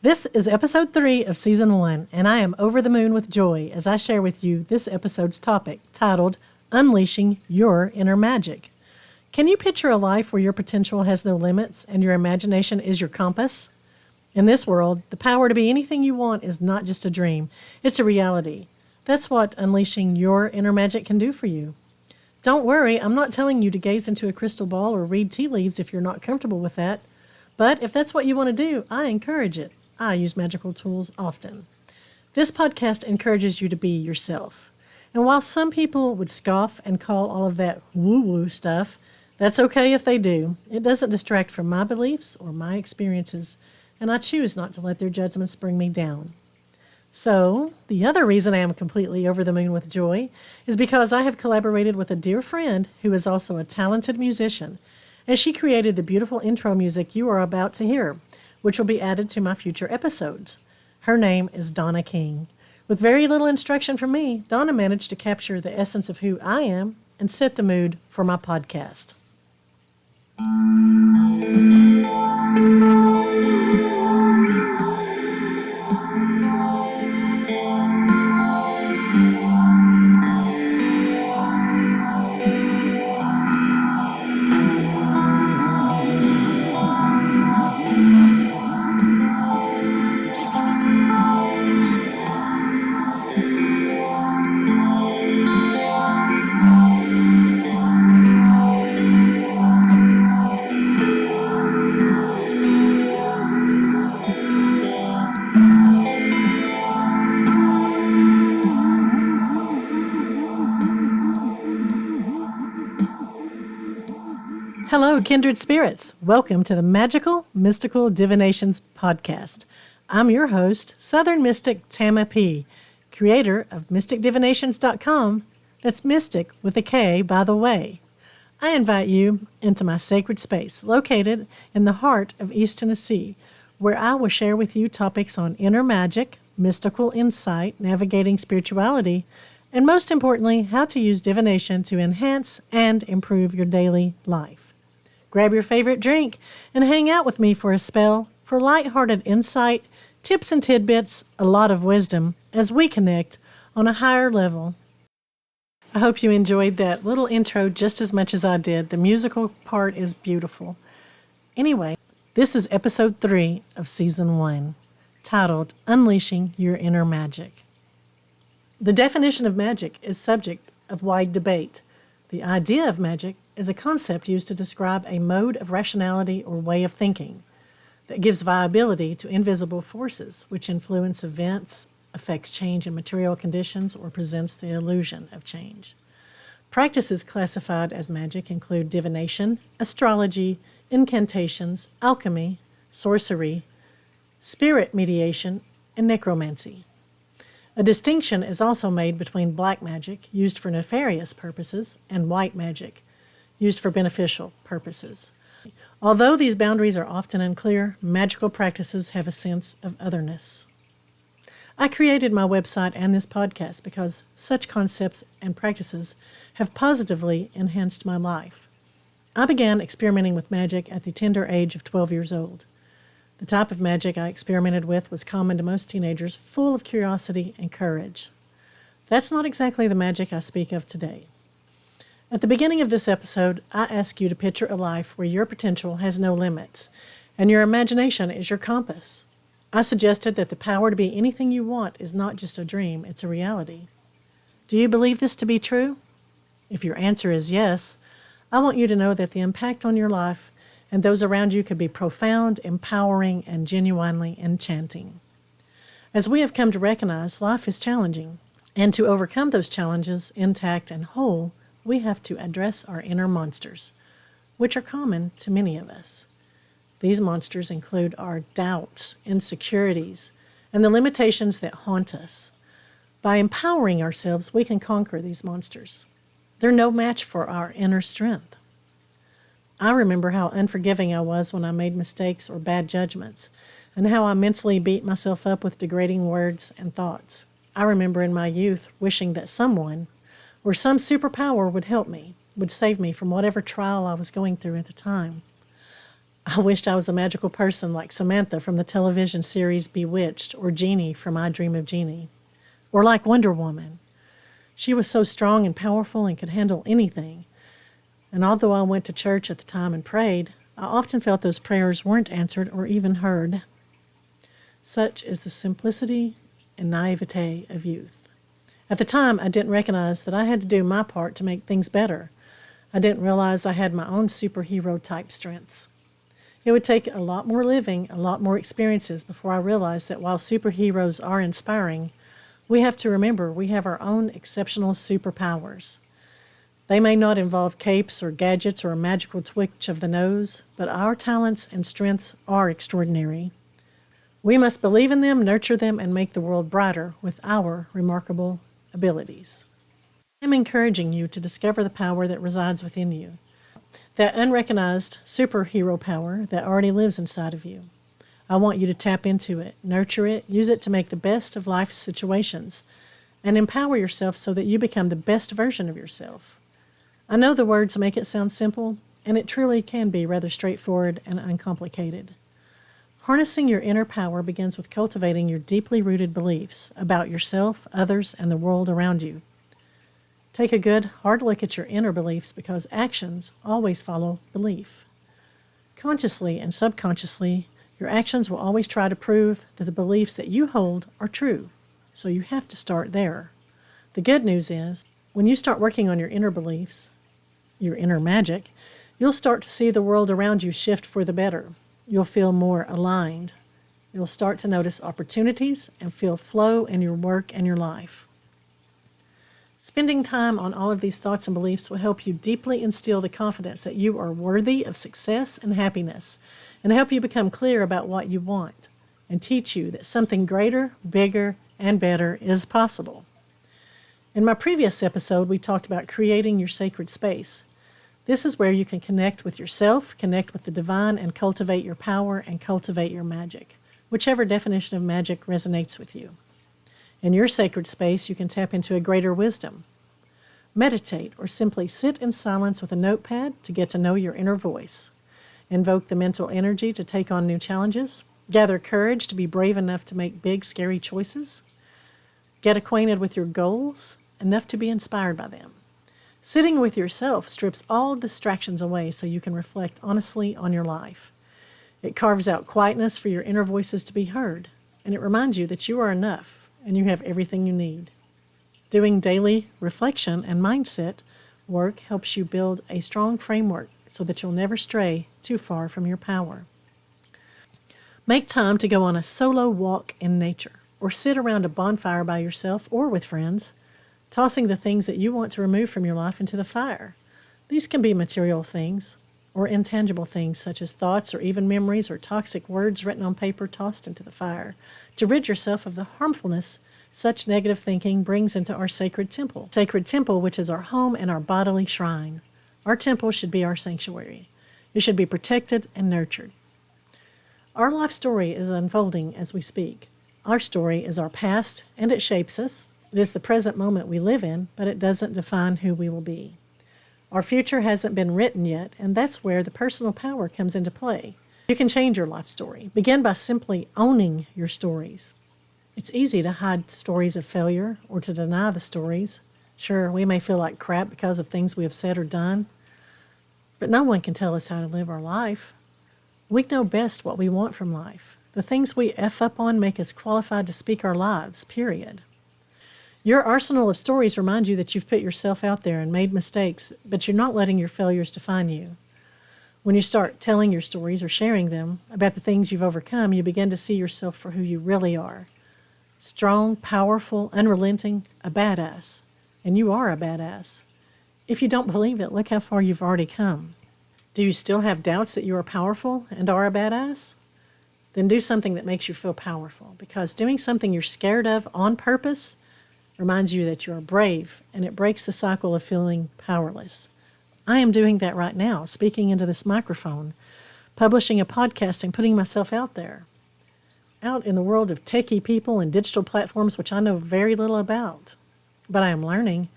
This is episode 3 of season 1, and I am over the moon with joy as I share with you this episode's topic titled Unleashing Your Inner Magic. Can you picture a life where your potential has no limits and your imagination is your compass? In this world, the power to be anything you want is not just a dream, it's a reality. That's what unleashing your inner magic can do for you. Don't worry, I'm not telling you to gaze into a crystal ball or read tea leaves if you're not comfortable with that. But if that's what you want to do, I encourage it. I use magical tools often. This podcast encourages you to be yourself. And while some people would scoff and call all of that woo-woo stuff, that's okay if they do. It doesn't distract from my beliefs or my experiences, and I choose not to let their judgments bring me down. So, the other reason I am completely over the moon with joy is because I have collaborated with a dear friend who is also a talented musician, and she created the beautiful intro music you are about to hear, which will be added to my future episodes. Her name is Donna King. With very little instruction from me, Donna managed to capture the essence of who I am and set the mood for my podcast. Hello, kindred spirits. Welcome to the Magical Mystical Divinations podcast. I'm your host, Southern Mystic Tama P, creator of mysticdivinations.com. That's mystic with a K, by the way. I invite you into my sacred space located in the heart of East Tennessee, where I will share with you topics on inner magic, mystical insight, navigating spirituality, and most importantly, how to use divination to enhance and improve your daily life. Grab your favorite drink and hang out with me for a spell for lighthearted insight, tips and tidbits, a lot of wisdom as we connect on a higher level. I hope you enjoyed that little intro just as much as I did. The musical part is beautiful. Anyway, this is episode 3 of season 1, titled Unleashing Your Inner Magic. The definition of magic is subject of wide debate. The idea of magic is a concept used to describe a mode of rationality or way of thinking that gives viability to invisible forces which influence events, affects change in material conditions, or presents the illusion of change. Practices classified as magic include divination, astrology, incantations, alchemy, sorcery, spirit mediation, and necromancy. A distinction is also made between black magic, used for nefarious purposes, and white magic, used for beneficial purposes. Although these boundaries are often unclear, magical practices have a sense of otherness. I created my website and this podcast because such concepts and practices have positively enhanced my life. I began experimenting with magic at the tender age of 12 years old. The type of magic I experimented with was common to most teenagers, full of curiosity and courage. That's not exactly the magic I speak of today. At the beginning of this episode, I ask you to picture a life where your potential has no limits, and your imagination is your compass. I suggested that the power to be anything you want is not just a dream, it's a reality. Do you believe this to be true? If your answer is yes, I want you to know that the impact on your life and those around you could be profound, empowering, and genuinely enchanting. As we have come to recognize, life is challenging, and to overcome those challenges intact and whole, we have to address our inner monsters, which are common to many of us. These monsters include our doubts, insecurities, and the limitations that haunt us. By empowering ourselves, we can conquer these monsters. They're no match for our inner strength. I remember how unforgiving I was when I made mistakes or bad judgments, and how I mentally beat myself up with degrading words and thoughts. I remember in my youth wishing that someone or some superpower would help me, would save me from whatever trial I was going through at the time. I wished I was a magical person like Samantha from the television series Bewitched, or Jeannie from I Dream of Jeannie, or like Wonder Woman. She was so strong and powerful and could handle anything. And although I went to church at the time and prayed, I often felt those prayers weren't answered or even heard. Such is the simplicity and naivete of youth. At the time, I didn't recognize that I had to do my part to make things better. I didn't realize I had my own superhero-type strengths. It would take a lot more living, a lot more experiences before I realized that while superheroes are inspiring, we have to remember we have our own exceptional superpowers. They may not involve capes or gadgets or a magical twitch of the nose, but our talents and strengths are extraordinary. We must believe in them, nurture them, and make the world brighter with our remarkable abilities. I'm encouraging you to discover the power that resides within you, that unrecognized superhero power that already lives inside of you. I want you to tap into it, nurture it, use it to make the best of life's situations, and empower yourself so that you become the best version of yourself. I know the words make it sound simple, and it truly can be rather straightforward and uncomplicated. Harnessing your inner power begins with cultivating your deeply rooted beliefs about yourself, others, and the world around you. Take a good, hard look at your inner beliefs because actions always follow belief. Consciously and subconsciously, your actions will always try to prove that the beliefs that you hold are true, so you have to start there. The good news is, when you start working on your inner beliefs, your inner magic, you'll start to see the world around you shift for the better. You'll feel more aligned. You'll start to notice opportunities and feel flow in your work and your life. Spending time on all of these thoughts and beliefs will help you deeply instill the confidence that you are worthy of success and happiness, and help you become clear about what you want, and teach you that something greater, bigger, and better is possible. In my previous episode, we talked about creating your sacred space. This is where you can connect with yourself, connect with the divine, and cultivate your power and cultivate your magic, whichever definition of magic resonates with you. In your sacred space, you can tap into a greater wisdom. Meditate or simply sit in silence with a notepad to get to know your inner voice. Invoke the mental energy to take on new challenges. Gather courage to be brave enough to make big, scary choices. Get acquainted with your goals, enough to be inspired by them. Sitting with yourself strips all distractions away so you can reflect honestly on your life. It carves out quietness for your inner voices to be heard, and it reminds you that you are enough and you have everything you need. Doing daily reflection and mindset work helps you build a strong framework so that you'll never stray too far from your power. Make time to go on a solo walk in nature, or sit around a bonfire by yourself or with friends, tossing the things that you want to remove from your life into the fire. These can be material things or intangible things such as thoughts or even memories or toxic words written on paper tossed into the fire to rid yourself of the harmfulness such negative thinking brings into our sacred temple. Sacred temple, which is our home and our bodily shrine. Our temple should be our sanctuary. It should be protected and nurtured. Our life story is unfolding as we speak. Our story is our past, and it shapes us. It is the present moment we live in, but it doesn't define who we will be. Our future hasn't been written yet, and that's where the personal power comes into play. You can change your life story. Begin by simply owning your stories. It's easy to hide stories of failure or to deny the stories. Sure, we may feel like crap because of things we have said or done, but no one can tell us how to live our life. We know best what we want from life. The things we F up on make us qualified to speak our lives, period. Your arsenal of stories remind you that you've put yourself out there and made mistakes, but you're not letting your failures define you. When you start telling your stories or sharing them about the things you've overcome, you begin to see yourself for who you really are. Strong, powerful, unrelenting, a badass. And you are a badass. If you don't believe it, look how far you've already come. Do you still have doubts that you are powerful and are a badass? Then do something that makes you feel powerful, because doing something you're scared of on purpose reminds you that you are brave, and it breaks the cycle of feeling powerless. I am doing that right now, speaking into this microphone, publishing a podcast, and putting myself out there, out in the world of techie people and digital platforms, which I know very little about. But I am learning,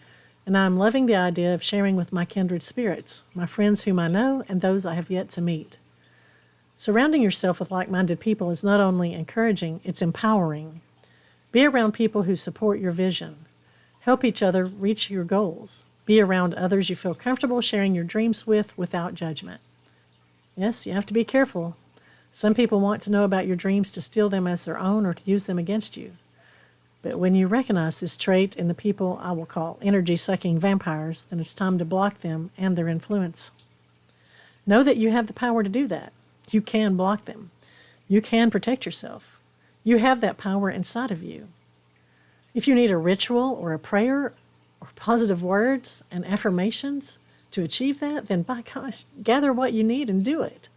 and I am loving the idea of sharing with my kindred spirits, my friends whom I know and those I have yet to meet. Surrounding yourself with like-minded people is not only encouraging, it's empowering. Be around people who support your vision. Help each other reach your goals. Be around others you feel comfortable sharing your dreams with without judgment. Yes, you have to be careful. Some people want to know about your dreams to steal them as their own or to use them against you. But when you recognize this trait in the people I will call energy-sucking vampires, then it's time to block them and their influence. Know that you have the power to do that. You can block them. You can protect yourself. You have that power inside of you. If you need a ritual or a prayer or positive words and affirmations to achieve that, then by gosh, gather what you need and do it.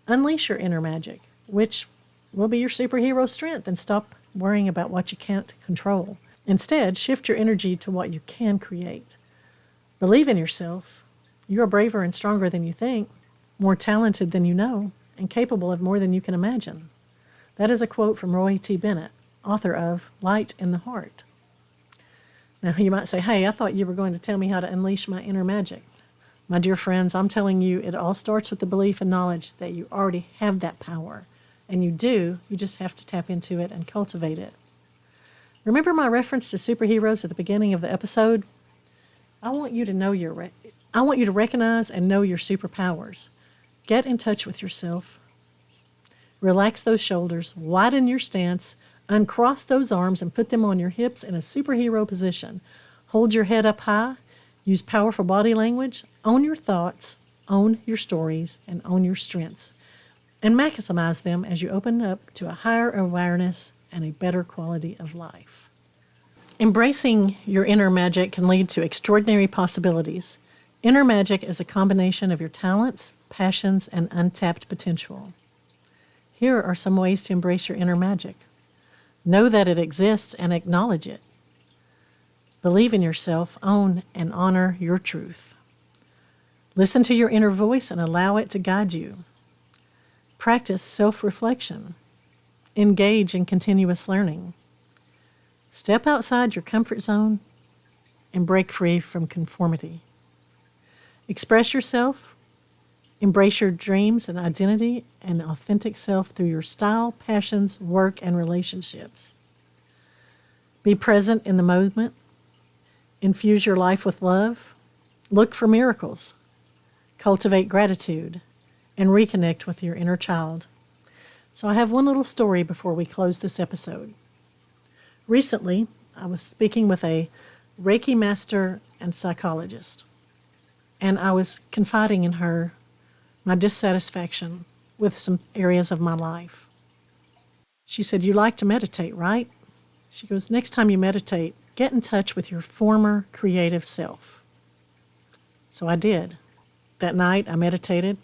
Unleash your inner magic, which will be your superhero strength, and stop worrying about what you can't control. Instead, shift your energy to what you can create. Believe in yourself. You are braver and stronger than you think, more talented than you know, and capable of more than you can imagine. That is a quote from Roy T. Bennett, author of Light in the Heart. Now, you might say, hey, I thought you were going to tell me how to unleash my inner magic. My dear friends, I'm telling you, it all starts with the belief and knowledge that you already have that power. And you do, you just have to tap into it and cultivate it. Remember my reference to superheroes at the beginning of the episode? I want you to recognize and know your superpowers. Get in touch with yourself. Relax those shoulders, widen your stance, uncross those arms and put them on your hips in a superhero position. Hold your head up high, use powerful body language, own your thoughts, own your stories, and own your strengths. And maximize them as you open up to a higher awareness and a better quality of life. Embracing your inner magic can lead to extraordinary possibilities. Inner magic is a combination of your talents, passions, and untapped potential. Here are some ways to embrace your inner magic. Know that it exists and acknowledge it. Believe in yourself, own and honor your truth. Listen to your inner voice and allow it to guide you. Practice self-reflection. Engage in continuous learning. Step outside your comfort zone and break free from conformity. Express yourself. Embrace your dreams and identity and authentic self through your style, passions, work, and relationships. Be present in the moment. Infuse your life with love. Look for miracles. Cultivate gratitude. And reconnect with your inner child. So I have one little story before we close this episode. Recently, I was speaking with a Reiki master and psychologist, and I was confiding in her my dissatisfaction with some areas of my life. She said, "You like to meditate, right?" She goes, "Next time you meditate, get in touch with your former creative self." So I did. That night I meditated,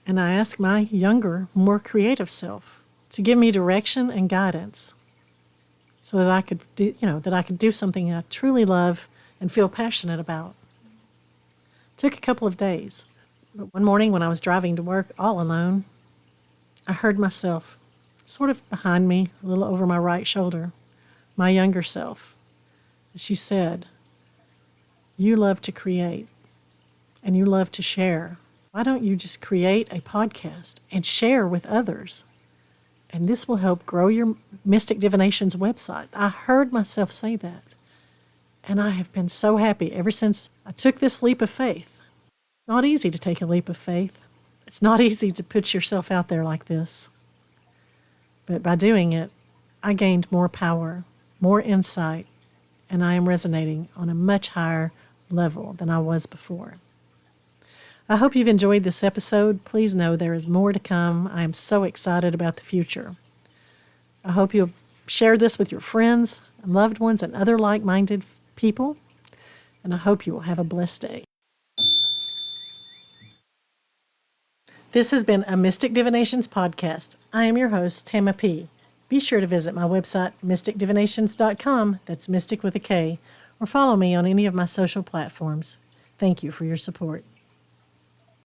and I asked my younger, more creative self to give me direction and guidance so that I could do something I truly love and feel passionate about. It took a couple of days. But one morning when I was driving to work all alone, I heard myself sort of behind me, a little over my right shoulder, my younger self. She said, "You love to create and you love to share. Why don't you just create a podcast and share with others? And this will help grow your Mystic Divinations website." I heard myself say that. And I have been so happy ever since I took this leap of faith. Not easy to take a leap of faith. It's not easy to put yourself out there like this. But by doing it, I gained more power, more insight, and I am resonating on a much higher level than I was before. I hope you've enjoyed this episode. Please know there is more to come. I am so excited about the future. I hope you'll share this with your friends and loved ones and other like-minded people, and I hope you will have a blessed day. This has been a Mystic Divinations podcast. I am your host, Tama P. Be sure to visit my website, mysticdivinations.com, that's mystic with a K, or follow me on any of my social platforms. Thank you for your support.